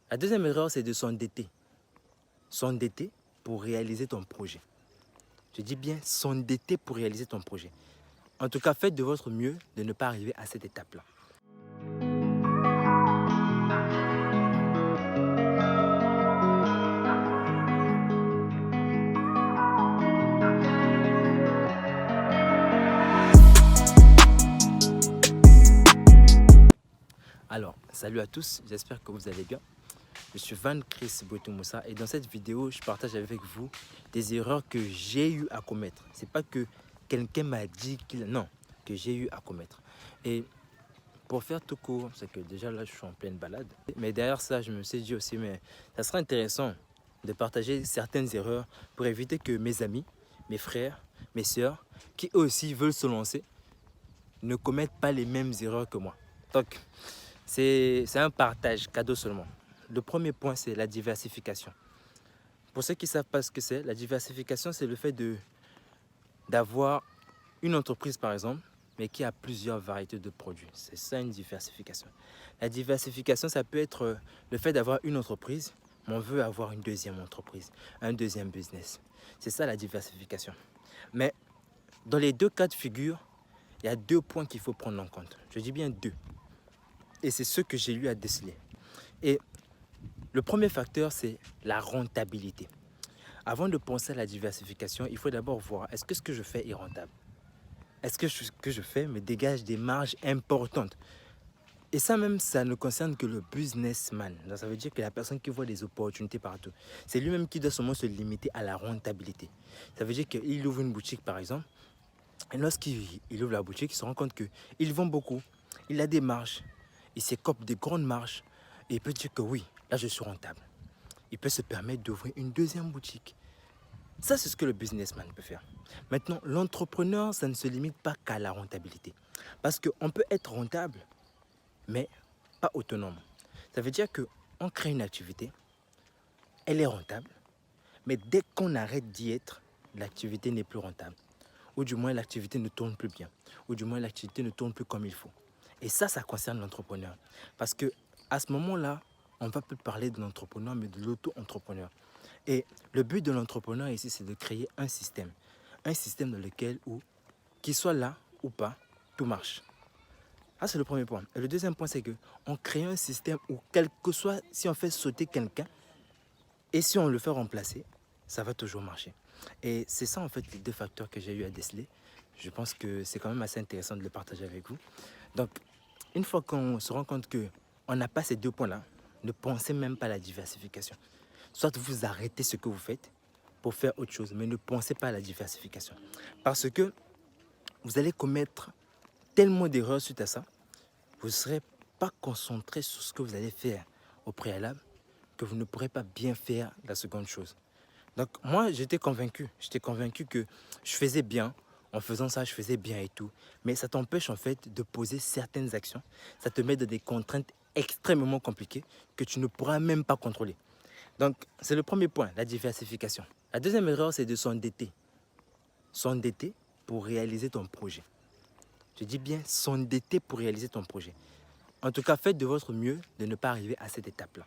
La deuxième erreur, c'est de s'endetter. S'endetter pour réaliser ton projet. Je dis bien s'endetter pour réaliser ton projet. En tout cas, faites de votre mieux de ne pas arriver à cette étape-là. Alors, salut à tous, j'espère que vous allez bien. Je suis Van Chris Boetumoussa et dans cette vidéo, je partage avec vous des erreurs que j'ai eu à commettre. C'est pas que quelqu'un m'a dit que j'ai eu à commettre. Et pour faire tout court, c'est que déjà là, je suis en pleine balade. Mais derrière ça, je me suis dit aussi, mais ça serait intéressant de partager certaines erreurs pour éviter que mes amis, mes frères, mes sœurs, qui eux aussi veulent se lancer, ne commettent pas les mêmes erreurs que moi. Donc, c'est un partage, cadeau seulement. Le premier point, c'est la diversification. Pour ceux qui ne savent pas ce que c'est, la diversification, c'est le fait d'avoir une entreprise, par exemple, mais qui a plusieurs variétés de produits. C'est ça une diversification. La diversification, ça peut être le fait d'avoir une entreprise, mais on veut avoir une deuxième entreprise, un deuxième business. C'est ça la diversification. Mais dans les deux cas de figure, il y a deux points qu'il faut prendre en compte. Je dis bien deux. Et c'est ce que j'ai eu à déceler. Et le premier facteur, c'est la rentabilité. Avant de penser à la diversification, il faut d'abord voir, est-ce que ce que je fais est rentable? Est-ce que ce que je fais me dégage des marges importantes? Et ça même, ça ne concerne que le businessman. Donc, ça veut dire que la personne qui voit des opportunités partout, c'est lui-même qui doit seulement se limiter à la rentabilité. Ça veut dire qu'il ouvre une boutique, par exemple, et lorsqu'il ouvre la boutique, il se rend compte qu'il vend beaucoup, il a des marges, il s'écope des grandes marges, et il peut dire que oui, là je suis rentable. Il peut se permettre d'ouvrir une deuxième boutique. Ça, c'est ce que le businessman peut faire. Maintenant, l'entrepreneur, ça ne se limite pas qu'à la rentabilité. Parce qu'on peut être rentable, mais pas autonome. Ça veut dire qu'on crée une activité, elle est rentable, mais dès qu'on arrête d'y être, l'activité n'est plus rentable. Ou du moins, l'activité ne tourne plus bien. Ou du moins, l'activité ne tourne plus comme il faut. Et ça concerne l'entrepreneur. Parce que à ce moment-là, on ne va plus parler de l'entrepreneur, mais de l'auto-entrepreneur. Et le but de l'entrepreneur ici, c'est de créer un système. Un système dans lequel, qu'il soit là ou pas, tout marche. Ah, c'est le premier point. Et le deuxième point, c'est qu'on crée un système où, quel que soit, si on fait sauter quelqu'un, et si on le fait remplacer, ça va toujours marcher. Et c'est ça, en fait, les deux facteurs que j'ai eu à déceler. Je pense que c'est quand même assez intéressant de le partager avec vous. Donc, une fois qu'on se rend compte qu'on n'a pas ces deux points-là, ne pensez même pas à la diversification. Soit vous arrêtez ce que vous faites pour faire autre chose, mais ne pensez pas à la diversification. Parce que vous allez commettre tellement d'erreurs suite à ça, vous ne serez pas concentré sur ce que vous allez faire au préalable, que vous ne pourrez pas bien faire la seconde chose. Donc moi, j'étais convaincu que je faisais bien. En faisant ça, je faisais bien et tout. Mais ça t'empêche en fait de poser certaines actions. Ça te met dans des contraintes extrêmement compliquées que tu ne pourras même pas contrôler. Donc, c'est le premier point, la diversification. La deuxième erreur, c'est de s'endetter. S'endetter pour réaliser ton projet. Je dis bien s'endetter pour réaliser ton projet. En tout cas, faites de votre mieux de ne pas arriver à cette étape-là.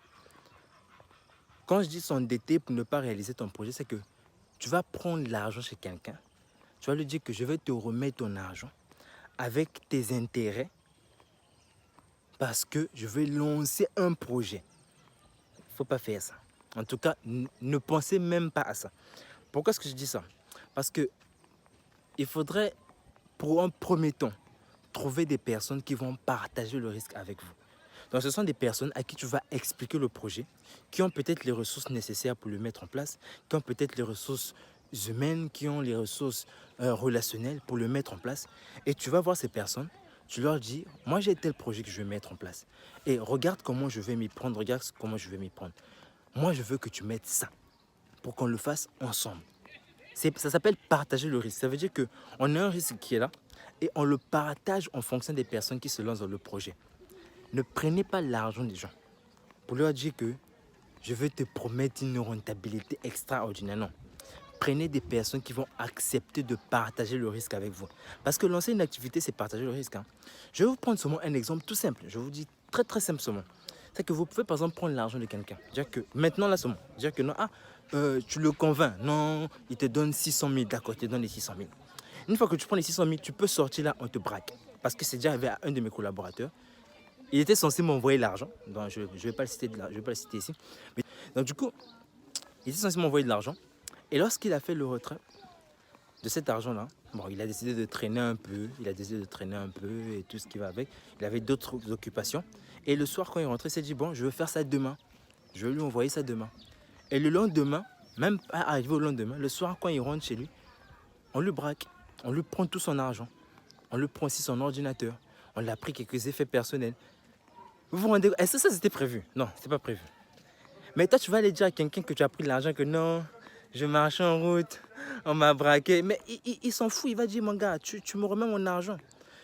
Quand je dis s'endetter pour ne pas réaliser ton projet, c'est que tu vas prendre l'argent chez quelqu'un. Tu vas lui dire que je vais te remettre ton argent avec tes intérêts parce que je vais lancer un projet. Il ne faut pas faire ça. En tout cas, ne pensez même pas à ça. Pourquoi est-ce que je dis ça? Parce qu'il faudrait, pour un premier temps, trouver des personnes qui vont partager le risque avec vous. Donc, ce sont des personnes à qui tu vas expliquer le projet, qui ont peut-être les ressources nécessaires pour le mettre en place, qui ont peut-être les ressources humaines, qui ont les ressources relationnelles pour le mettre en place. Et tu vas voir ces personnes, tu leur dis, moi j'ai tel projet que je vais mettre en place. Et regarde comment je vais m'y prendre, regarde comment je vais m'y prendre. Moi, je veux que tu mettes ça pour qu'on le fasse ensemble. Ça s'appelle partager le risque. Ça veut dire qu'on a un risque qui est là et on le partage en fonction des personnes qui se lancent dans le projet. Ne prenez pas l'argent des gens pour leur dire que je veux te promettre une rentabilité extraordinaire. Non. Prenez des personnes qui vont accepter de partager le risque avec vous. Parce que lancer une activité, c'est partager le risque. Je vais vous prendre seulement un exemple tout simple. Je vous dis très très simple seulement. C'est que vous pouvez par exemple prendre l'argent de quelqu'un. Dire que maintenant là c'est bon. Dire que non, tu le convaincs. Non, il te donne 600 000. D'accord, il te donne les 600 000. Une fois que tu prends les 600 000, tu peux sortir là, on te braque. Parce que c'est déjà arrivé à un de mes collaborateurs. Il était censé m'envoyer l'argent. Donc je ne vais pas le citer, je vais pas le citer ici. Mais, donc du coup, il était censé m'envoyer de l'argent. Et lorsqu'il a fait le retrait de cet argent-là, bon, il a décidé de traîner un peu. Il a décidé de traîner un peu et tout ce qui va avec. Il avait d'autres occupations. Et le soir, quand il rentrait, il s'est dit, bon, je vais faire ça demain. Je vais lui envoyer ça demain. Et le lendemain, même pas arrivé au lendemain, le soir, quand il rentre chez lui, on le braque. On lui prend tout son argent. On lui prend aussi son ordinateur. On lui a pris quelques effets personnels. Vous vous rendez compte? Est-ce que ça c'était prévu? Non, c'était pas prévu. Mais toi, tu vas aller dire à quelqu'un que tu as pris de l'argent que non, je marche en route, on m'a braqué. Mais il s'en fout, il va dire, mon gars, tu me remets mon argent.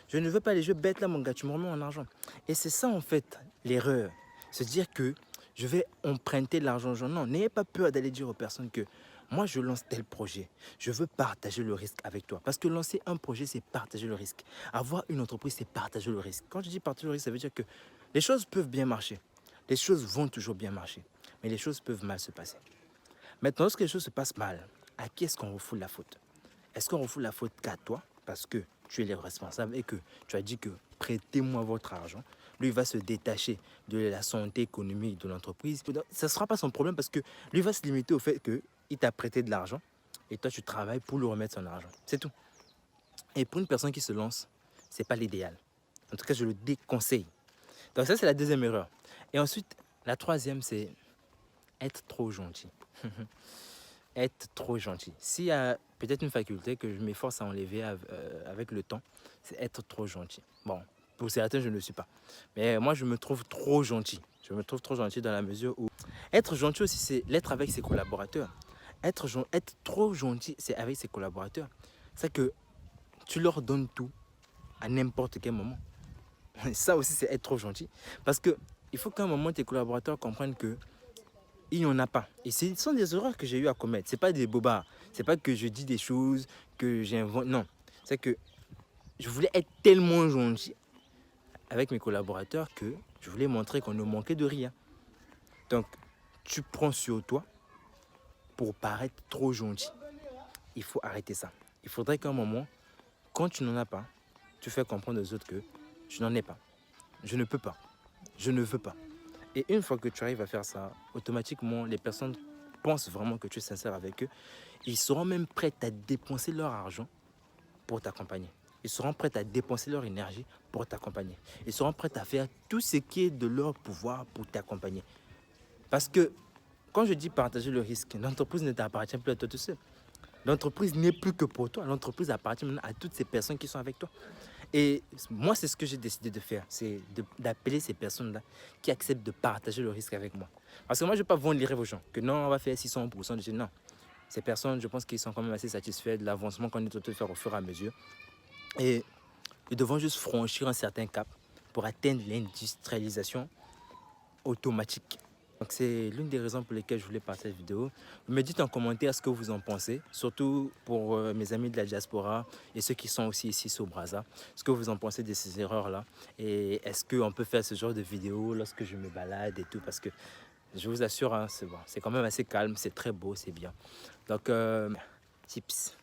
Je ne veux pas les jeux bêtes là, mon gars, tu me remets mon argent. Et c'est ça en fait l'erreur. Se dire que je vais emprunter l'argent. Non, n'ayez pas peur d'aller dire aux personnes que moi je lance tel projet. Je veux partager le risque avec toi. Parce que lancer un projet, c'est partager le risque. Avoir une entreprise, c'est partager le risque. Quand je dis partager le risque, ça veut dire que les choses peuvent bien marcher. Les choses vont toujours bien marcher. Mais les choses peuvent mal se passer. Maintenant, lorsque les choses se passent mal, à qui est-ce qu'on refoule la faute? Est-ce qu'on refoule la faute qu'à toi parce que tu es le responsable et que tu as dit que prêtez-moi votre argent? Lui va se détacher de la santé économique de l'entreprise. Ça ne sera pas son problème parce que lui va se limiter au fait qu'il t'a prêté de l'argent et toi tu travailles pour lui remettre son argent. C'est tout. Et pour une personne qui se lance, ce n'est pas l'idéal. En tout cas, je le déconseille. Donc ça, c'est la deuxième erreur. Et ensuite, la troisième, c'est être trop gentil. Être trop gentil. S'il y a peut-être une faculté que je m'efforce à enlever avec le temps, c'est être trop gentil. Bon, pour certains, je ne le suis pas. Mais moi, je me trouve trop gentil. Je me trouve trop gentil dans la mesure où... Être gentil aussi, c'est l'être avec ses collaborateurs. Être trop gentil, c'est avec ses collaborateurs. C'est que tu leur donnes tout à n'importe quel moment. Ça aussi, c'est être trop gentil. Parce que il faut qu'à un moment, tes collaborateurs comprennent que il n'y en a pas. Et ce sont des erreurs que j'ai eu à commettre. Ce n'est pas des bobards. Ce n'est pas que je dis des choses que j'invente. Non. C'est que je voulais être tellement gentil avec mes collaborateurs que je voulais montrer qu'on ne manquait de rien. Donc, tu prends sur toi pour paraître trop gentil. Il faut arrêter ça. Il faudrait qu'à un moment, quand tu n'en as pas, tu fais comprendre aux autres que je n'en ai pas. Je ne peux pas. Je ne veux pas. Et une fois que tu arrives à faire ça, automatiquement, les personnes pensent vraiment que tu es sincère avec eux. Ils seront même prêts à dépenser leur argent pour t'accompagner. Ils seront prêts à dépenser leur énergie pour t'accompagner. Ils seront prêts à faire tout ce qui est de leur pouvoir pour t'accompagner. Parce que quand je dis partager le risque, l'entreprise ne t'appartient plus à toi tout seul. L'entreprise n'est plus que pour toi. L'entreprise appartient maintenant à toutes ces personnes qui sont avec toi. Et moi, c'est ce que j'ai décidé de faire. C'est d'appeler ces personnes-là qui acceptent de partager le risque avec moi. Parce que moi, je ne vais pas vendre les rêves aux gens. Que non, on va faire 600% de chez non. Ces personnes, je pense qu'ils sont quand même assez satisfaits de l'avancement qu'on est en train de faire au fur et à mesure. Et ils devront juste franchir un certain cap pour atteindre l'industrialisation automatique. Donc c'est l'une des raisons pour lesquelles je voulais partager cette vidéo. Me dites en commentaire ce que vous en pensez, surtout pour mes amis de la diaspora et ceux qui sont aussi ici sur Brazza. Ce que vous en pensez de ces erreurs-là et est-ce qu'on peut faire ce genre de vidéo lorsque je me balade et tout, parce que je vous assure, hein, c'est bon, c'est quand même assez calme, c'est très beau, c'est bien. Donc, tips.